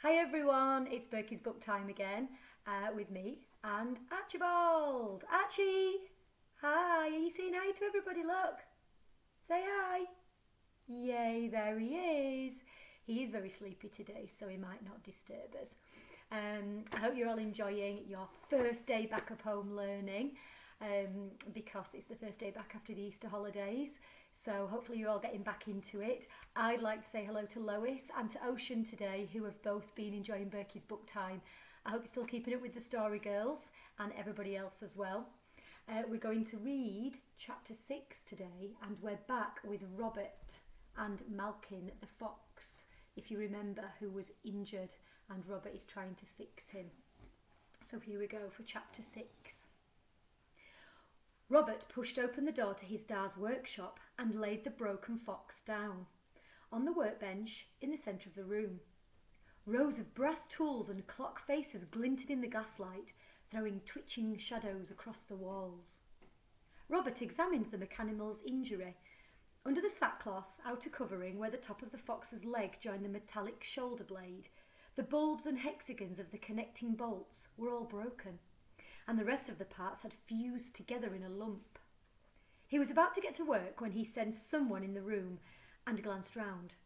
Hi everyone, it's Birky's book time again with me and Archibald. Archie! Hi, are you saying hi to everybody? Look, say hi. Yay, there he is. He is very sleepy today, so he might not disturb us. I hope you're all enjoying your first day back of home learning because it's the first day back after the Easter holidays. So hopefully you're all getting back into it. I'd like to say hello to Lois and to Ocean today, who have both been enjoying Birky's book time. I hope you're still keeping it with the story girls and everybody else as well. We're going to read chapter 6 today, and we're back with Robert and Malkin the fox, if you remember, who was injured and Robert is trying to fix him. So here we go for chapter 6. Robert pushed open the door to his Da's workshop and laid the broken fox down on the workbench in the centre of the room. Rows of brass tools and clock faces glinted in the gaslight, throwing twitching shadows across the walls. Robert examined the mechanimal's injury. Under the sackcloth outer covering, where the top of the fox's leg joined the metallic shoulder blade, the bulbs and hexagons of the connecting bolts were all broken, and the rest of the parts had fused together in a lump. He was about to get to work when he sensed someone in the room and glanced round.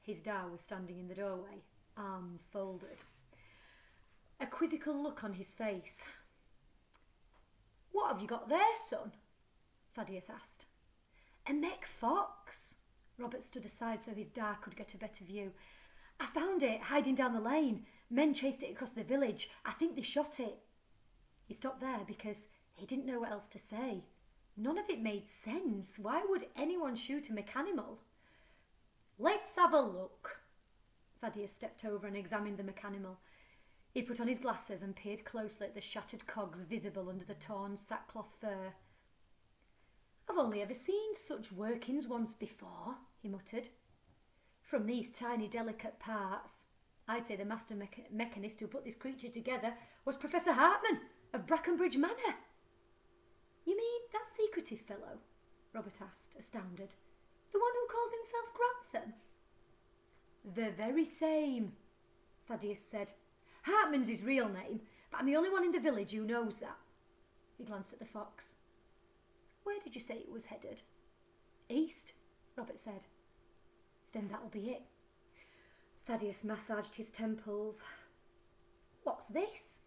His Da was standing in the doorway, arms folded, a quizzical look on his face. "What have you got there, son?" Thaddeus asked. "A mech fox." Robert stood aside so his Da could get a better view. "I found it hiding down the lane. Men chased it across the village. I think they shot it." He stopped there because he didn't know what else to say. None of it made sense. Why would anyone shoot a mechanimal? "Let's have a look." Thaddeus stepped over and examined the mechanimal. He put on his glasses and peered closely at the shattered cogs visible under the torn sackcloth fur. "I've only ever seen such workings once before," he muttered. "From these tiny delicate parts, I'd say the master mechanist who put this creature together was Professor Hartman of Brackenbridge Manor." "You mean that secretive fellow?" Robert asked, astounded. "The one who calls himself Grantham?" "The very same," Thaddeus said. "Hartman's his real name, but I'm the only one in the village who knows that." He glanced at the fox. "Where did you say it was headed?" "East," Robert said. "Then that'll be it." Thaddeus massaged his temples. "What's this?"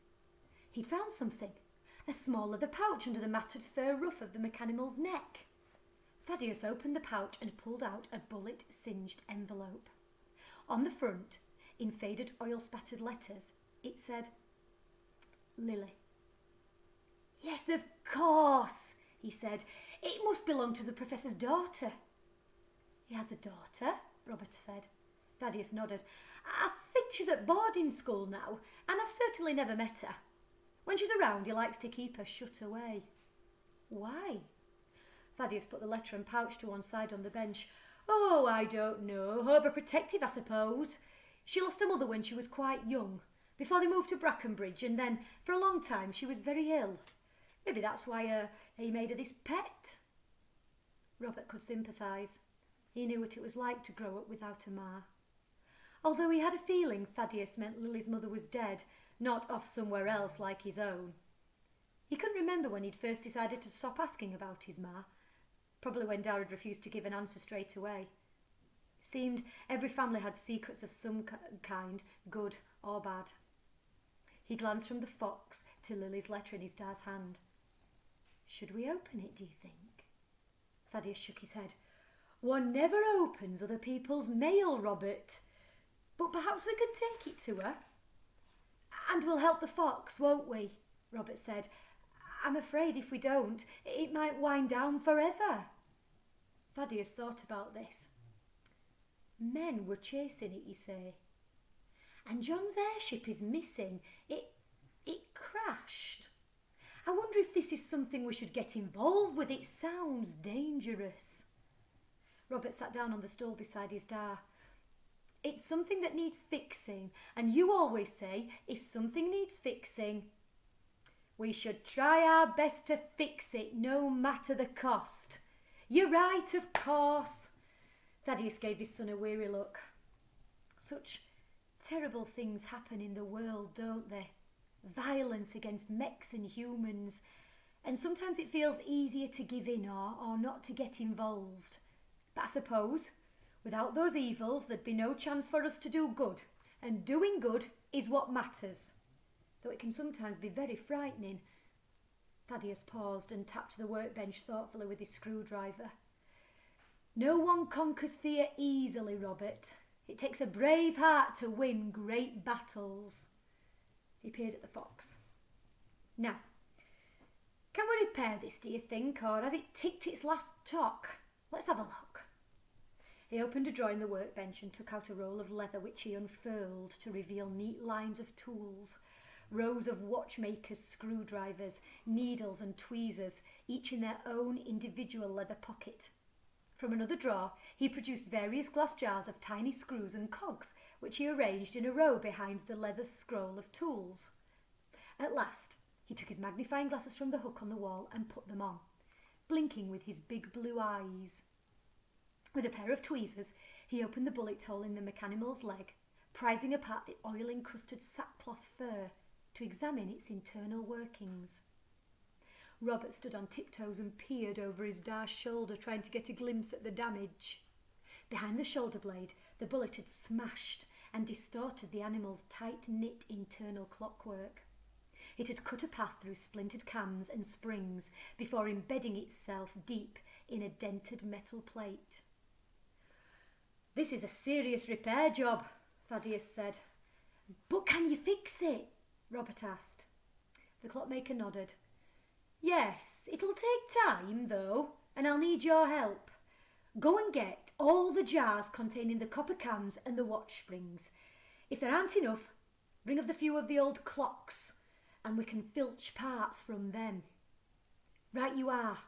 He'd found something. A small leather pouch under the matted fur ruff of the mechanimal's neck. Thaddeus opened the pouch and pulled out a bullet-singed envelope. On the front, in faded oil-spattered letters, it said, "Lily." "Yes, of course," he said. "It must belong to the professor's daughter." "He has a daughter?" Robert said. Thaddeus nodded. "I think she's at boarding school now, and I've certainly never met her. When she's around, he likes to keep her shut away." "Why?" Thaddeus put the letter and pouch to one side on the bench. "Oh, I don't know. Overprotective, I suppose. She lost her mother when she was quite young, before they moved to Brackenbridge, and then for a long time she was very ill. Maybe that's why he made her this pet." Robert could sympathise. He knew what it was like to grow up without a ma. Although he had a feeling Thaddeus meant Lily's mother was dead, not off somewhere else like his own. He couldn't remember when he'd first decided to stop asking about his ma, probably when Dad had refused to give an answer straight away. It seemed every family had secrets of some kind, good or bad. He glanced from the fox to Lily's letter in his Dad's hand. "Should we open it, do you think?" Thaddeus shook his head. "One never opens other people's mail, Robert. But perhaps we could take it to her. And we'll help the fox, won't we?" Robert said. "I'm afraid if we don't, it might wind down forever." Thaddeus thought about this. Men were chasing it, you say. And John's airship is missing. It crashed. I wonder if this is something we should get involved with. It sounds dangerous." Robert sat down on the stool beside his Da. "It's something that needs fixing, and you always say, if something needs fixing, we should try our best to fix it, no matter the cost." "You're right, of course." Thaddeus gave his son a weary look. Such Terrible things happen in the world, don't they? Violence against mechs and humans. And sometimes it feels easier to give in or not to get involved. But I suppose, without those evils, there'd be no chance for us to do good. And doing good is what matters. Though it can sometimes be very frightening. Thaddeus paused and tapped the workbench thoughtfully with his screwdriver. No one conquers fear easily, Robert. It takes a brave heart to win great battles. He peered at the fox. Now, can we repair this, do you think, or has it ticked its last tock? Let's have a look. He opened a drawer in the workbench and took out a roll of leather which he unfurled to reveal neat lines of tools, rows of watchmakers' screwdrivers, needles and tweezers, each in their own individual leather pocket. From another drawer, he produced various glass jars of tiny screws and cogs, which he arranged in a row behind the leather scroll of tools. At last, he took his magnifying glasses from the hook on the wall and put them on, blinking with his big blue eyes. With a pair of tweezers, he opened the bullet hole in the mechanimal's leg, prizing apart the oil-encrusted sackcloth fur to examine its internal workings. Robert stood on tiptoes and peered over his dar's shoulder, trying to get a glimpse at the damage. Behind the shoulder blade, the bullet had smashed and distorted the animal's tight-knit internal clockwork. It had cut a path through splintered cams and springs before embedding itself deep in a dented metal plate. "This is a serious repair job," Thaddeus said. "But can you fix it?" Robert asked. The clockmaker nodded. "Yes, it'll take time, though, and I'll need your help. Go and get all the jars containing the copper cams and the watch springs. If there aren't enough, bring up the few of the old clocks, and we can filch parts from them." "Right you are."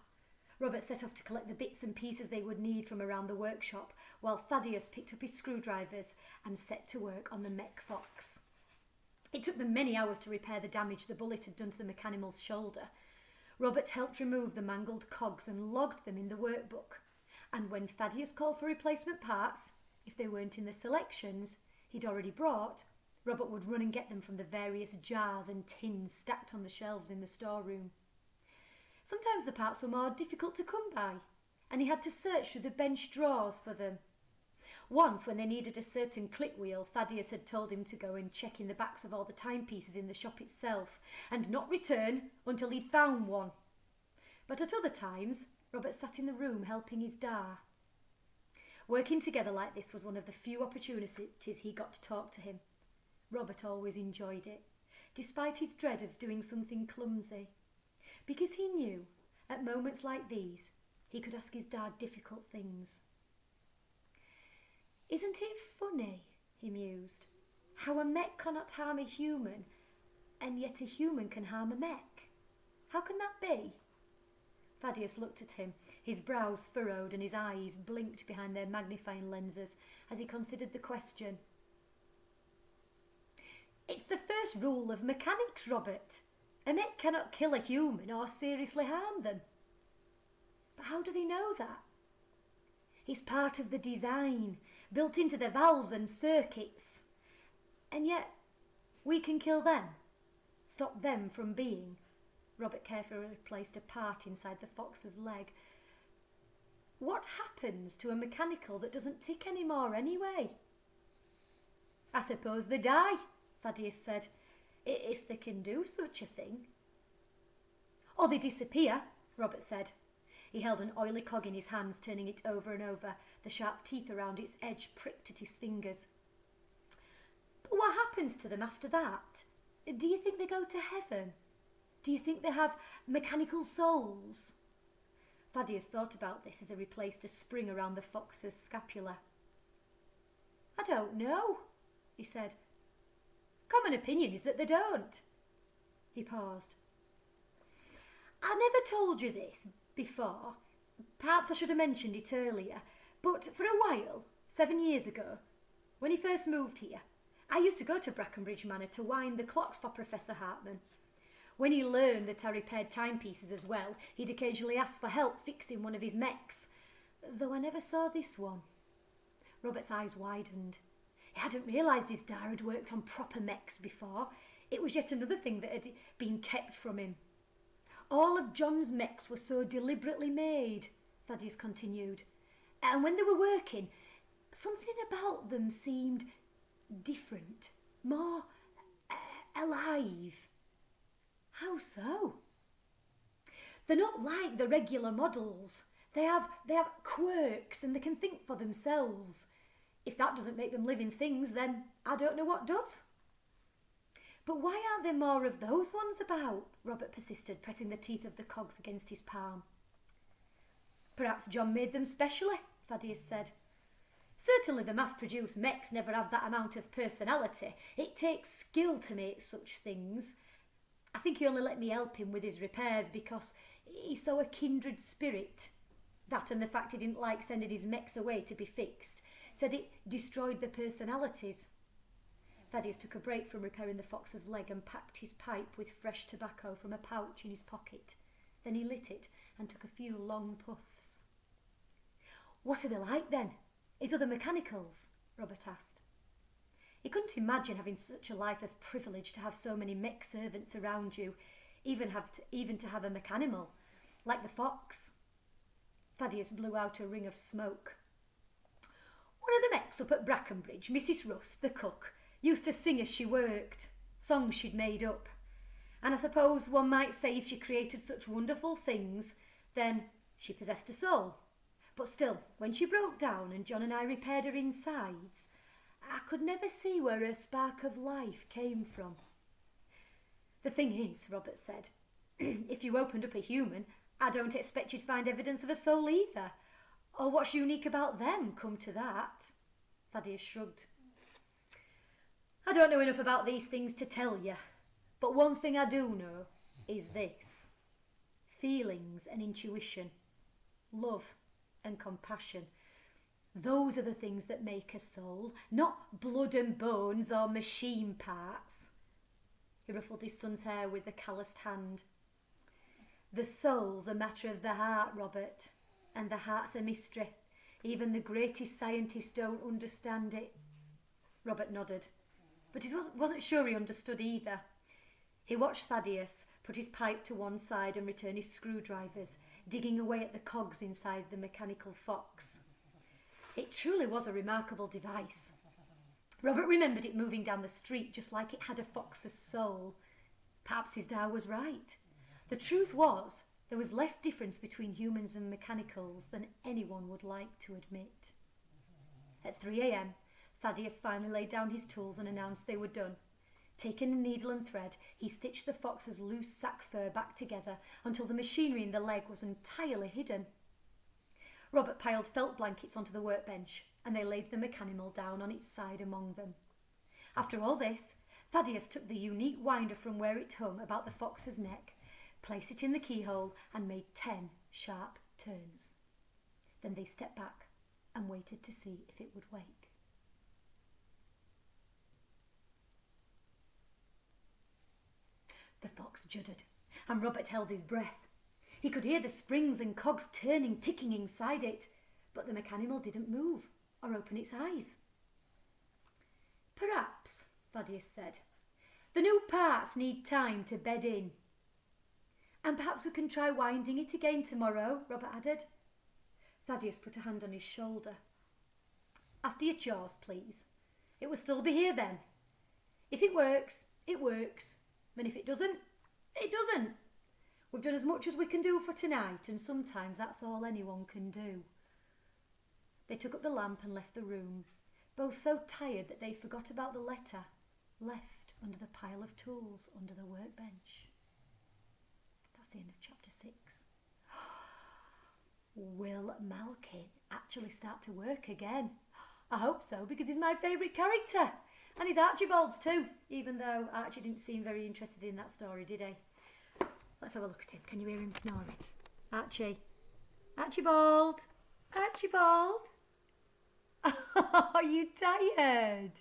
Robert set off to collect the bits and pieces they would need from around the workshop, while Thaddeus picked up his screwdrivers and set to work on the mech fox. It took them many hours to repair the damage the bullet had done to the mechanimal's shoulder. Robert helped remove the mangled cogs and logged them in the workbook. And when Thaddeus called for replacement parts, if they weren't in the selections he'd already brought, Robert would run and get them from the various jars and tins stacked on the shelves in the storeroom. Sometimes the parts were more difficult to come by, and he had to search through the bench drawers for them. Once, when they needed a certain click wheel, Thaddeus had told him to go and check in the backs of all the timepieces in the shop itself, and not return until he'd found one. But at other times, Robert sat in the room helping his dar. Working together like this was one of the few opportunities he got to talk to him. Robert always enjoyed it, despite his dread of doing something clumsy, because he knew, at moments like these, he could ask his dad difficult things. "Isn't it funny," he mused, "how a mech cannot harm a human, and yet a human can harm a mech? How can that be?" Thaddeus looked at him, his brows furrowed and his eyes blinked behind their magnifying lenses as he considered the question. "It's the first rule of mechanics, Robert. A mech cannot kill a human or seriously harm them." "But how do they know that?" "It's part of the design, built into the valves and circuits. And yet, we can kill them, stop them from being." Robert carefully replaced a part inside the fox's leg. "What happens to a mechanical that doesn't tick anymore anyway?" "I suppose they die," Thaddeus said, "if they can do such a thing." "Or they disappear," Robert said. He held an oily cog in his hands, turning it over and over. The sharp teeth around its edge pricked at his fingers. "But what happens to them after that? Do you think they go to heaven? Do you think they have mechanical souls?" Thaddeus thought about this as he replaced a spring around the fox's scapula. "I don't know," he said. "Common opinion is that they don't." He paused. "I never told you this before. Perhaps I should have mentioned it earlier. But for a while, 7 years ago, when he first moved here, I used to go to Brackenbridge Manor to wind the clocks for Professor Hartman. When he learned that I repaired timepieces as well, he'd occasionally ask for help fixing one of his mechs, though I never saw this one." Robert's eyes widened. He hadn't realised his dad had worked on proper mechs before. It was yet another thing that had been kept from him. All of John's mechs were so deliberately made, Thaddeus continued. And when they were working, something about them seemed different, more alive. How so? They're not like the regular models. They have quirks and they can think for themselves. If that doesn't make them living things, then I don't know what does. But why aren't there more of those ones about? Robert persisted, pressing the teeth of the cogs against his palm. Perhaps John made them specially, Thaddeus said. Certainly the mass-produced mechs never have that amount of personality. It takes skill to make such things. I think he only let me help him with his repairs because he saw a kindred spirit. That and the fact he didn't like sending his mechs away to be fixed. Said it destroyed their personalities. Thaddeus took a break from repairing the fox's leg and packed his pipe with fresh tobacco from a pouch in his pocket. Then he lit it and took a few long puffs. What are they like then? His other mechanicals? Robert asked. He couldn't imagine having such a life of privilege to have so many mech servants around you, even to have a mechanimal, like the fox. Thaddeus blew out a ring of smoke. One of the mechs up at Brackenbridge, Mrs. Rust, the cook, used to sing as she worked, songs she'd made up. And I suppose one might say if she created such wonderful things, then she possessed a soul. But still, when she broke down and John and I repaired her insides, I could never see where her spark of life came from. The thing is, Robert said, if you opened up a human, I don't expect you'd find evidence of a soul either. Or what's unique about them, come to that. Thaddeus shrugged. I don't know enough about these things to tell you, but one thing I do know is this. Feelings and intuition, love and compassion. Those are the things that make a soul, not blood and bones or machine parts. He ruffled his son's hair with a calloused hand. The soul's a matter of the heart, Robert, and the heart's a mystery. Even the greatest scientists don't understand it. Robert nodded, but he wasn't sure he understood either. He watched Thaddeus put his pipe to one side and return his screwdrivers, digging away at the cogs inside the mechanical fox. It truly was a remarkable device. Robert remembered it moving down the street just like it had a fox's soul. Perhaps his dad was right. The truth was, there was less difference between humans and mechanicals than anyone would like to admit. At 3 a.m, Thaddeus finally laid down his tools and announced they were done. Taking a needle and thread, he stitched the fox's loose sack fur back together until the machinery in the leg was entirely hidden. Robert piled felt blankets onto the workbench and they laid the mechanimal down on its side among them. After all this, Thaddeus took the unique winder from where it hung about the fox's neck, placed it in the keyhole and made 10 sharp turns. Then they stepped back and waited to see if it would wake. The fox juddered, and Robert held his breath. He could hear the springs and cogs turning, ticking inside it, but the mechanimal didn't move or open its eyes. Perhaps, Thaddeus said, the new parts need time to bed in. And perhaps we can try winding it again tomorrow, Robert added. Thaddeus put a hand on his shoulder. After your chores, please. It will still be here then. If it works, it works. And if it doesn't, it doesn't. We've done as much as we can do for tonight, and sometimes that's all anyone can do. They took up the lamp and left the room, both so tired that they forgot about the letter left under the pile of tools under the workbench. That's the end of chapter 6. Will Malkin actually start to work again? I hope so, because he's my favourite character. And he's Archibald's too, even though Archie didn't seem very interested in that story, did he? Let's have a look at him. Can you hear him snoring? Archie. Archibald. Archibald. Are you tired?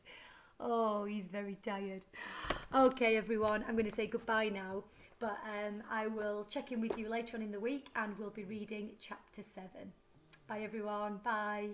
Oh, he's very tired. Okay, everyone, I'm going to say goodbye now. But I will check in with you later on in the week and we'll be reading chapter 7. Bye, everyone. Bye.